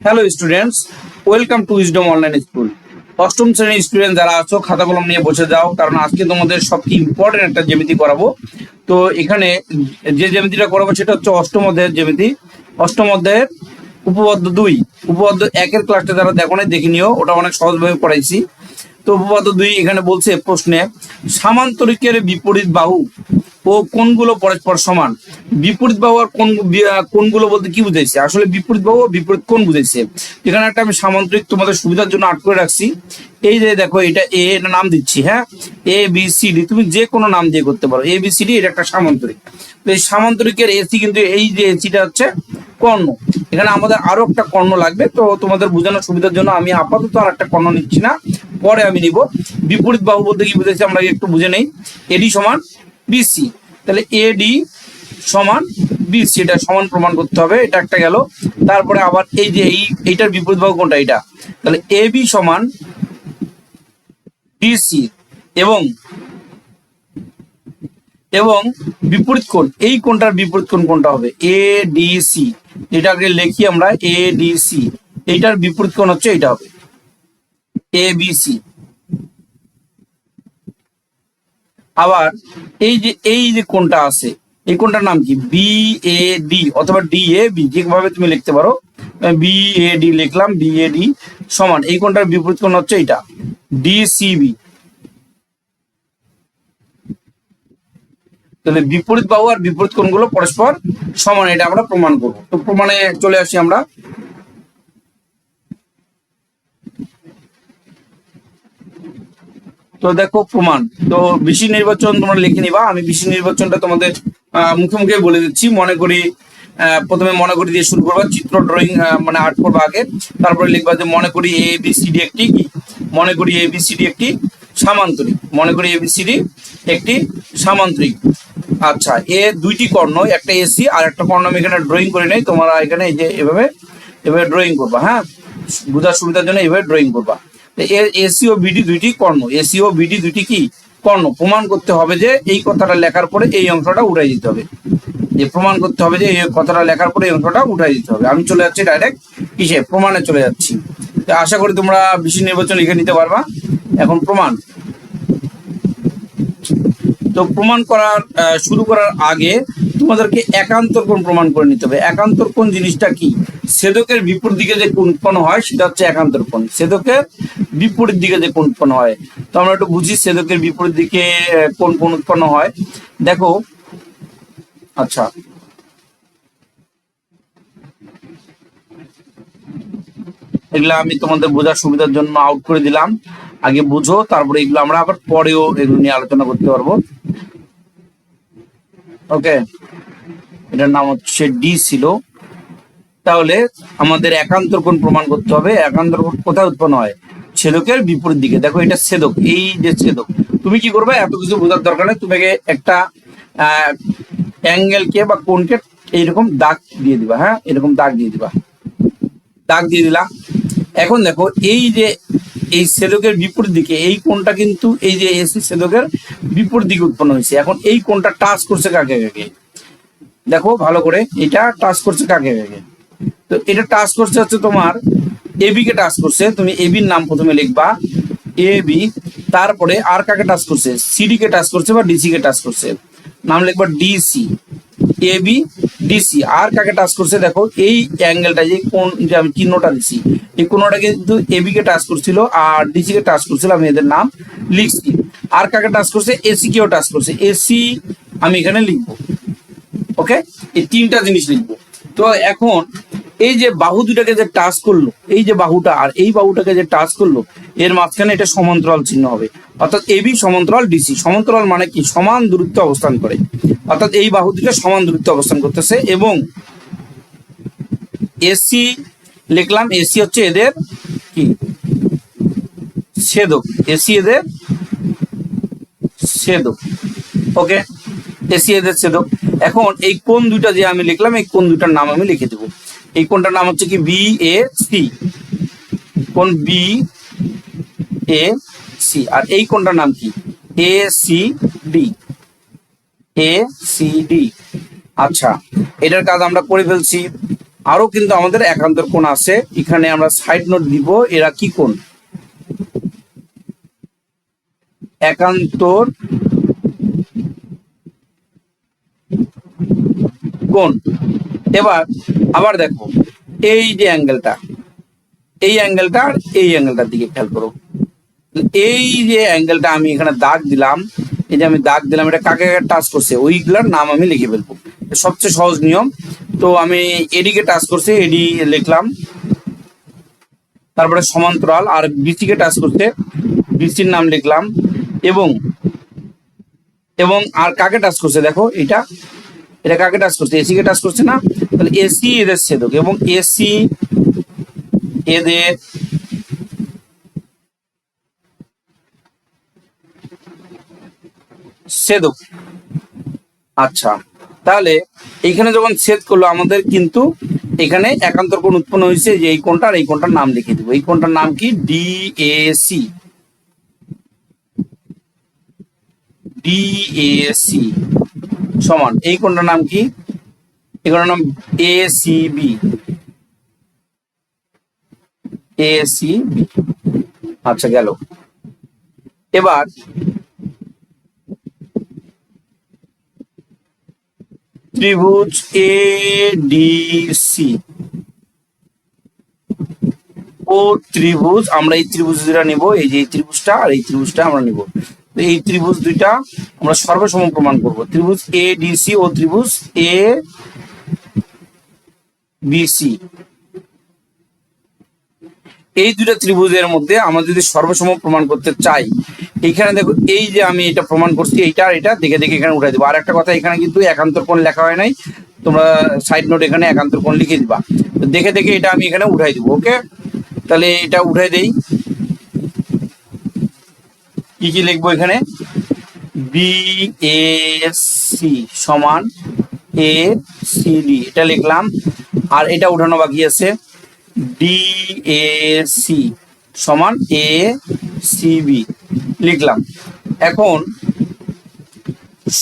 Hello students, welcome to wisdom online school. অষ্টম শ্রেণীর student যারা আছো খাতা কলম নিয়ে বসে যাও, কারণ আজকে তোমাদের সবচেয়ে ইম্পর্টেন্ট একটা জ্যামিতি করাবো। তো এখানে যে জ্যামিতিটা করাবো সেটা হচ্ছে অষ্টম অধ্যায়ের জ্যামিতি। অষ্টম অধ্যায়ের উপপাদ্য 2। উপপাদ্য 1-এর ক্লাসটা যারা দেখো নাই দেখে নিও, ওটা অনেক সহজভাবে পড়াইছি। তো উপপাদ্য 2 এখানে বলছে প্রশ্নে, সামান্তরিকের বিপরীত বাহু ও কোণগুলো পরস্পর সমান। বিপরীত বাহু আর কোণগুলো বলতে কি বুঝাইছে? আসলে বিপরীত বাহু ও বিপরীত কোণ বুঝাইছে। এখানে একটা আমি সামান্তরিক তোমাদের সুবিধার জন্য আট করে রাখছি। এই যে দেখো, এটা এ, এটা নাম দিচ্ছি, হ্যাঁ, এ বি সি ডি, তুমি যে কোনো নাম দিয়ে করতে পারো। এ বি সি ডি এটা একটা সামান্তরিক। তো এই সামান্তরিকের এসি, কিন্তু এই যে এসিটা হচ্ছে কর্ণ। এখানে আমাদের আরো একটা কর্ণ লাগবে, তো তোমাদের বোঝানোর সুবিধার জন্য আমি আপাতত আর একটা কর্ণ নিচ্ছি না, পরে আমি নিব। বিপরীত বাহু বলতে কি বুঝেছি আমরা একটু বুঝে নেই। এডি সমান বিসি, তাহলে এডি সমান বিসি, এটা সমান প্রমাণ করতে হবে। এটা একটা গেল। তারপরে আবার এই যে এইটার বিপরীত বাহু কোনটা? এটা, তাহলে এ বি সমান ডিসি এবং এবং বিপরীত কোণ, এই কোণটার বিপরীত কোণ কোনটা হবে? A D C. এটাকে লিখি আমরা এ ডি সি, এইটার বিপরীত কোণ হচ্ছে এটা হবে এ বি সি। আবার এই যে কোণটা আছে, এই কোণটার নাম কি? বি এ ডি অথবা ডি এ বি, যেভাবে তুমি লিখতে পারো। বি এ ডি লিখলাম, বি এ ডি সমান এই কোণটার বিপরীত কোণ হচ্ছে এটা ডি সি বি। তাহলে বিপরীত বাহু আর বিপরীত কোণগুলো পরস্পর সমান, এটা আমরা প্রমাণ করবো। তো প্রমাণে চলে আসি আমরা। তো দেখো প্রমাণ। তো বিসি নির্বাচন তোমরা লিখে নিবা, আমি বিসি নির্বাচনটা তোমাদের মুখে মুখে বলে দিচ্ছি। মনে করি প্রথমে মনে করি দিয়ে শুরু করবা, চিত্র ড্রয়িং মানে আর্ট করবা আগে। তারপরে লিখবা যে মনে করি এ বি সি ডি একটি কি, মনে করি এ বি সি ডি একটি সামান্তরিক, মনে করি এ বি সি ডি একটি সামান্তরিক। আচ্ছা, এ দুইটি কর্ণ, একটা এসি আর একটা কর্ণ আমি এখানে ড্রয়িং করে নেই। তোমরা এখানে এই যে এভাবে ড্রয়িং করবা, হ্যাঁ, বোঝার সুবিধার জন্য এইভাবে ড্রয়িং করবা। এসি ও বিডি দুইটি কর্ণ, এসি ও বিডি দুইটি কি কর্ণ। প্রমাণ করতে হবে যে এই কথাটা লেখার পরে এই অংশটা উঠাই দিতে হবে, যে প্রমাণ করতে হবে যে এই কথাটা লেখার পরে এই অংশটা উঠাই দিতে হবে। আমি চলে যাচ্ছি ডাইরেক্ট কিসে, প্রমাণে চলে যাচ্ছি। আশা করি তোমরা বিসি নির্বাচন লিখে নিতে পারবা। এখন প্রমাণ। তো প্রমাণ করার শুরু করার আগে তোমাদেরকে একান্তর কোণ প্রমাণ করে নিতে হবে। একান্তর কোণ জিনিসটা কি? ছেদকের বিপরীত দিকে যে কোণ উৎপন্ন হয় সেটা হচ্ছে একান্তর কোণ। ছেদকের বিপরীত দিকে যে কোণ উৎপন্ন হয়, তো আমরা একটু বুঝি ছেদকের বিপরীত দিকে কোন কোণ উৎপন্ন হয়। দেখো, আচ্ছা, এগুলা আমি তোমাদের বোঝার সুবিধার জন্য আউট করে দিলাম। আগে বুঝো, তারপরে এগুলো আমরা আবার পরেও এগুলো নিয়ে আলোচনা করতে পারবো। ওকে, এটার নাম হচ্ছে ডি ছিল। তাহলে আমাদের একান্তর কোণ প্রমাণ করতে হবে। একান্তর কোণ কোথায় উৎপন্ন হয়? ছেদকের বিপরীত দিকে। দেখো এটা ছেদক, এই যে ছেদক, তুমি কি করবে? এত কিছু বোঝার দরকার নেই, তুমি একটা অ্যাঙ্গেলকে বা কোণকে এইরকম দাগ দিয়ে দিবা, হ্যাঁ, এরকম দাগ দিয়ে দিবা, দাগ দিয়ে দিলা। এখন দেখো এই যে এই ছেদকের বিপরীত দিকে এই কোণটা কিন্তু এই যে এসি ছেদকের বিপরীত দিকে উৎপন্ন হয়েছে। এখন এই কোণটা টাচ করছে কাকে কাকে? দেখো ভালো করে, এটা টাচ করছে কাকে কাকে? তো এটা টাচ করছে হচ্ছে তোমার এবি কে টাচ করছে। তুমি এবির নাম প্রথমে লিখবা এ বি, তারপরে আর কাকে টাচ করছে? সিডি কে টাচ করছে বা ডিসি কে টাচ করছে, নাম লিখবা ডিসি। A B DC. আর কাকে টাচ করছে? দেখো এই অ্যাঙ্গেলটা, যে কোন যে আমি চিহ্নটা দিছি, এই কোণটা কিন্তু এবি কে টাচ করছিল আর ডিসি কে টাচ করছিল, আমি এদের নাম লিখছি। আর কাকে টাচ করছে? এসি কেও টাচ করছে, এসি আমি এখানে লিখবো। ওকে, এই তিনটা জিনিস লিখবো। তো এখন এই যে বাহু দুটাকে যে টাচ করলো, এই যে বাহুটা আর এই বাহুটাকে যে টাচ করলো, এর মাঝখানে এটা সমান্তরাল চিহ্ন হবে। অর্থাৎ এবি সমান্তরাল ডিসি। সমান্তরাল মানে কি? সমান দূরত্বে অবস্থান করে। অর্থাৎ এই বাহু দুটো সমান দূরত্বে অবস্থান করতেছে। এবং এসি লিখলাম, এসি হচ্ছে এদের কি ছেদক, এসি এদের ছেদক। ওকে, এসি এদের ছেদক। এখন এই কোণ দুইটা যে আমি লিখলাম, এই কোণ দুইটার নাম আমি লিখে দেবো। এই কোণটার নাম হচ্ছে কি? বি এ সি, কোণ বি এ সি। আর এই কোণটার নাম কি? A C D, A C D. আচ্ছা, এটার কাজ আমরা করে ফেলছি। আরো কিন্তু আমাদের একান্তর কোণ আছে, এখানে আমরা সাইড নোট দিব। এরা কি কোণ? একান্তর কোণ। এবার আবার দেখো, এই যে অ্যাঙ্গেলটা, এই অ্যাঙ্গেলটা আর এই অ্যাঙ্গেলটার দিকে খেয়াল করো। এই যে অ্যাঙ্গেলটা আমি এখানে দাগ দিলাম, এই যে আমি দাগ দিলাম, এটা কাকে টাচ করছে ওইগুলার নাম আমি লিখে ফেলবো, সবচেয়ে সহজ নিয়ম। তো আমি এডিকে টাচ করছে, এডি লিখলাম, তারপরে সমান্তরাল আর বিসিকে টাচ করছে, বিসির নাম লিখলাম, এবং এবং আর কাকে টাচ করছে দেখো, এটা এটা কাকে টাচ করছে? এসি কে টাচ করছে না? তাহলে এসি এদের ছেদক, এবং এসি এদের ছেদক। আচ্ছা, তাহলে এইখানে যখন ছেদ করলো আমাদের কিন্তু এখানে একান্তর কোণ উৎপন্ন হয়েছে, যে এই কোণটা আর এই কোণটার নাম লিখে দিব। এই কোণটার নাম কি? ডিএসি। ডিএসি সমান এই কোণটার নাম কি? এই কোণটার নাম এসিবি। এসিবি। আচ্ছা, গেল। এবার ত্রিভুজ এডিসি ও ত্রিভুজ, আমরা এই ত্রিভুজ দুটা নিব, এই যে এই ত্রিভুজটা আর এই ত্রিভুজটা আমরা নিব। তো এই ত্রিভুজ দুইটা আমরা সর্বসম প্রমাণ করব। ত্রিভুজ এডিসি ও ত্রিভুজ এ বিসি, এই দুটা ত্রিভুজের মধ্যে আমরা যদি সর্বসম প্রমাণ করতে চাই, এইখানে দেখো, এই যে আমি এটা প্রমাণ করছি, এইটা আর এটা দেখে দেখে এখানে উঠাই দেবো। আর একটা কথা, এখানে কিন্তু একান্তর কোণ লেখা হয় নাই, তোমরা সাইড নোট এখানে একান্তর কোণ লিখে দিবা। দেখে দেখে এটা আমি এখানে উঠাই দিব। ওকে, তাহলে এটা উঠাই দেই। কি কি লিখবো এখানে? বিএসি সমান এ সিডি, এটা লিখলাম। আর এটা উঠানো বাকি আছে, ডিএসি সমান এ সিবি লিখলাম। এখন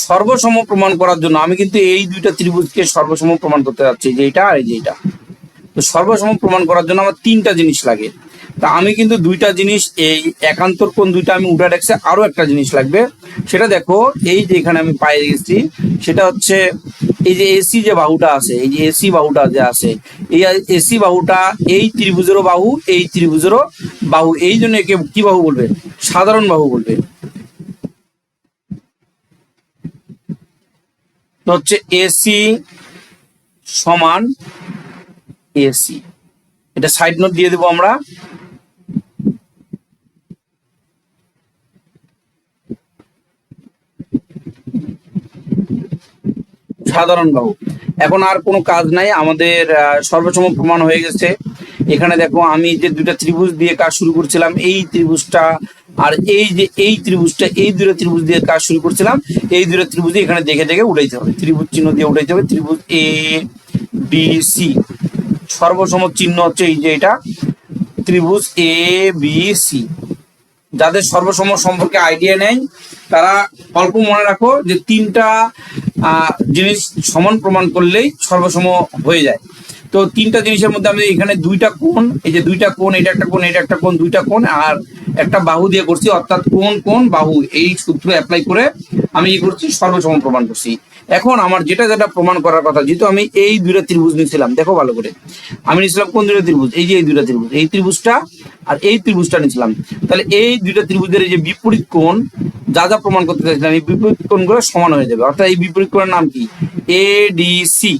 সর্বসম প্রমাণ করার জন্য আমি কিন্তু এই দুইটা ত্রিভুজকে সর্বসম প্রমাণ করতে যাচ্ছি, যে এটা আর এই যে এটা। তো সর্বসম প্রমাণ করার জন্য আমার তিনটা জিনিস লাগে। তা আমি কিন্তু দুইটা জিনিস, এই একান্তর কোণ দুইটা আমি উঠে রাখছি, আরো একটা জিনিস লাগবে। সেটা দেখো, এই যে এখানে আমি পাই গেছি, সেটা হচ্ছে এই যে এসি যে বাহুটা আছে, এই যে এসি বাহুটা যে আছে, এই এসি বাহুটা এই ত্রিভুজেরও বাহু, এই ত্রিভুজেরও বাহু। এই জন্য একে কি বাহু বলবে? সাধারণ বাহু বলবে। তো হচ্ছে এসি সমান এসি, এটা সাইড নোট দিয়ে দেবো আমরা। সাধারণ বাহু। এখন আর কোনো কাজ নাই, আমাদের সর্বসম প্রমাণ হয়ে গেছে। এখানে দেখো, আমি যে দুটা ত্রিভুজ দিয়ে কাজ শুরু করছিলাম, এই ত্রিভুজটা আর এই যে এই ত্রিভুজটা, এই দুটো ত্রিভুজ দিয়ে কাজ শুরু করছিলাম, এই দুটো ত্রিভুজে এখানে দেখে দেখে উঠাইতে হবে, ত্রিভুজ চিহ্ন দিয়ে উঠাইতে হবে। ত্রিভুজ এ বি সি, সর্বসম চিহ্ন হচ্ছে এই যে এটা, ত্রিভুজ এ বি সি। যাদের সর্বসম সম্পর্কে আইডিয়া নেই, তারা অল্প মনে রাখো যে তিনটা জিনিস সমান প্রমাণ করলেই সর্বসম হয়ে যায়। তো তিনটা জিনিসের মধ্যে আমি এখানে দুইটা কোণ, এই যে দুইটা কোণ, এটা একটা কোণ, এটা একটা কোণ, দুইটা কোণ আর একটা বাহু দিয়ে করছি, অর্থাৎ কোণ কোণ বাহু, এই সূত্র অ্যাপ্লাই করে আমি কি করছি? সর্বসম প্রমাণ করছি। এখন আমার যেটা যেটা প্রমাণ করার কথা, যেহেতু আমি এই দুইটা ত্রিভুজ নিয়েছিলাম, দেখো ভালো করে, আমি নিয়েছিলাম কোন দুইটা ত্রিভুজ? এই যে এই দুইটা ত্রিভুজ, এই ত্রিভুজটা আর এই ত্রিভুজটা নিয়েছিলাম। তাহলে এই দুইটা ত্রিভুজের এই যে বিপরীত কোণ, যা যা প্রমাণ করতে চাইছিলাম, এই বিপরীত কোণগুলো সমান হয়ে যাবে। অর্থাৎ এই বিপরীত কোণের নাম কি? এডিসি।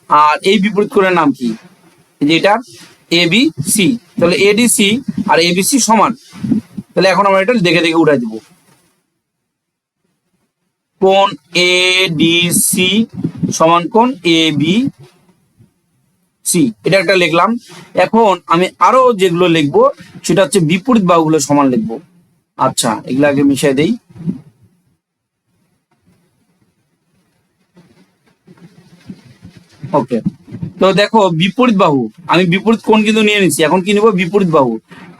আর এই বিপরীত কোণের নাম কি? যেটা এবিসি। তাহলে এডিসি আর এবিসি সমান। তাহলে এখন আমরা এটা দেখে দেখে উঠাই দিব। কোণ এডিসি সমান কোণ এবি সি, এটা একটা লিখলাম। এখন আমি আরো যেগুলো লিখবো, সেটা হচ্ছে বিপরীত বাহুগুলো সমান লিখবো। আচ্ছা, এগুলো আগে মিশিয়ে দেই। ওকে, তো দেখো, বিপরীত বাহু, আমি বিপরীত কোণ কিন্তু নিয়ে নিচ্ছি। এখন কি নিব? বিপরীত বাহু।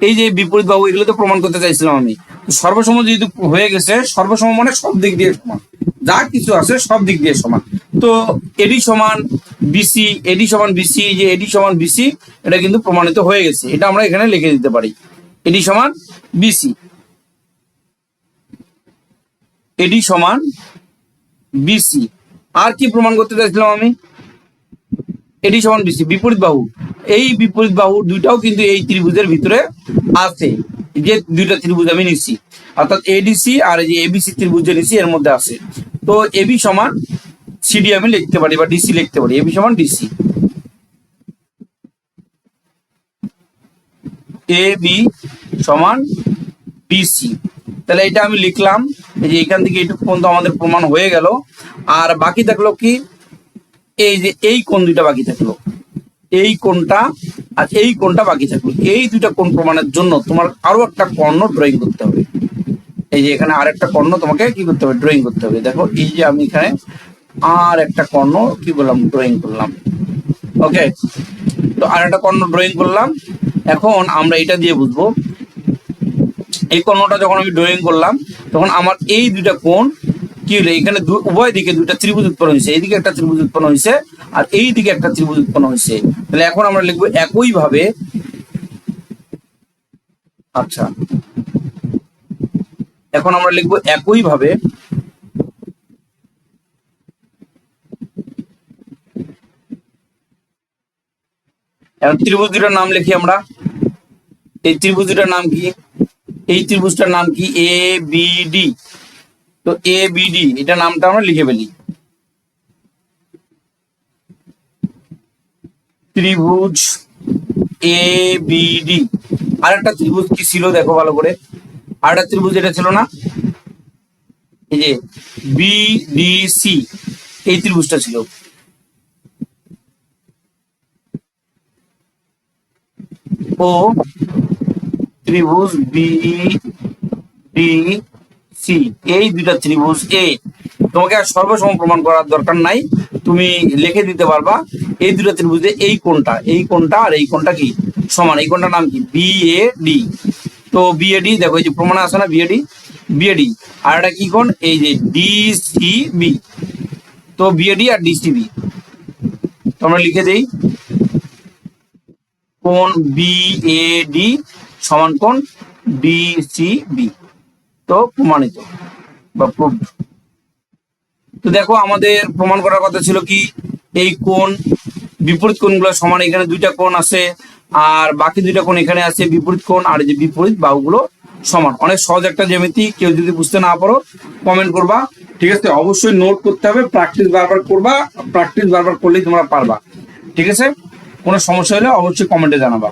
এই যে বিপরীত বাহু, এগুলো তো প্রমাণ করতে চাইছিলাম আমি। সর্বসম যেহেতু হয়ে গেছে, সর্বসম মানে সব দিক দিয়ে সমান, যা কিছু আছে সব দিক দিয়ে সমান। তো এডি সমান বিসি, এডি সমান বিসি, যে এডি সমান বিসি, এটা কিন্তু প্রমাণিত হয়ে গেছে। এটা আমরা এখানে লিখে দিতে পারি, এডি সমান বিসি, এডি সমান বিসি। আর কি প্রমাণ করতে চাইছিলাম আমি? এডি সমান বিসি, বিপরীত বাহু। এই বিপরীত বাহু দুইটাও কিন্তু এই ত্রিভুজের ভিতরে আছে, যে দুইটা ত্রিভুজ আমি নিচ্ছি, অর্থাৎ এডিসি আর এই যে এবিসি ত্রিভুজ যে নিচ্ছি এর মধ্যে আছে। তো এবি সমান সিডি আমি লিখতে পারি বা ডিসি লিখতে পারি, এবি সমান ডিসি, এবি সমান ডিসি। তাহলে এটা আমি লিখলাম, এই যে এখান থেকে এইটুকু পর্যন্ত আমাদের প্রমাণ হয়ে গেল। আর বাকি থাকলো কি, এই যে এই কোণ দুইটা বাকি থাকলো, এই কোণটা আর এই কোণটা বাকি থাকলো। এই দুইটা কোণ প্রমাণের জন্য তোমার আরো একটা কর্ণ ড্রয়িং করতে হবে। এই যে এখানে আর একটা কর্ণ তোমাকে কি করতে হবে, ড্রয়িং করতে হবে। দেখো এই যে আমি এখানে আর একটা কর্ণ কি করলাম, ড্রয়িং করলাম। ওকে, তো আর একটা কর্ণ ড্রয়িং করলাম। এখন আমরা এটা দিয়ে বুঝবো, এই কর্ণটা যখন আমি ড্রয়িং করলাম তখন আমার এই দুইটা কোণ কি হলো, এখানে উভয় দিকে দুইটা ত্রিভুজ উৎপন্ন হয়েছে, এইদিকে একটা ত্রিভুজ উৎপন্ন হয়েছে আর এই দিকে একটা ত্রিভুজ উৎপন্ন হয়েছে। তাহলে এখন আমরা লিখবো একই ভাবে, আচ্ছা এখন আমরা লিখবো একই ভাবে এখন ত্রিভুজ দুটার নাম লিখি আমরা। এই ত্রিভুজ দুটার নাম কি, এই ত্রিভুজটার নাম কি, এ বি ডি। তো এ বি ডি এটা নামটা আমরা লিখে ফেলি, ত্রিভুজ এ বি ডি। আর একটা ত্রিভুজ কি ছিল দেখো ভালো করে, আর একটা ত্রিভুজ এটা ছিল না, এই যে বি ডি সি, এই ত্রিভুজটা ছিল। ও ত্রিভুজ বি ডি সি, এই দুইটা ত্রিভুজ এ। তোমাকে আর সর্বসম প্রমাণ করার দরকার নাই, তুমি লিখে দিতে পারবা এই দুটো ত্রিভুজে এই কোণটা, এই কোণটা আর এই কোণটা কি সমান, এই কোণটার নাম কি, বি এ ডি। তো বি এ ডি দেখো এই যে প্রমাণ আছে না, B A D, B A D. আর এটা কি কোণ, এই যে ডি সি বি। তো বি এ ডি আর ডি সি বি তো আমরা লিখে দেই, কোণ বি এ ডি সমান কোণ ডি সি বি। তো প্রমাণিত বা প্রুভড। তো দেখো আমাদের প্রমাণ করার কথা ছিল কি, এই কোণ বিপরীত কোণগুলো সমান, এখানে দুইটা কোণ আছে আর বাকি দুইটা কোণ এখানে আছে, বিপরীত কোণ আর এই যে বিপরীত বাহুগুলো সমান। অনেক সহজ একটা জ্যামিতি, কেউ যদি বুঝতে না পারো কমেন্ট করবা, ঠিক আছে? অবশ্যই নোট করতে হবে, প্র্যাকটিস বারবার করবা, প্র্যাকটিস বারবার করলেই তোমরা পারবা, ঠিক আছে? কোনো সমস্যা হলে অবশ্যই কমেন্টে জানাবা।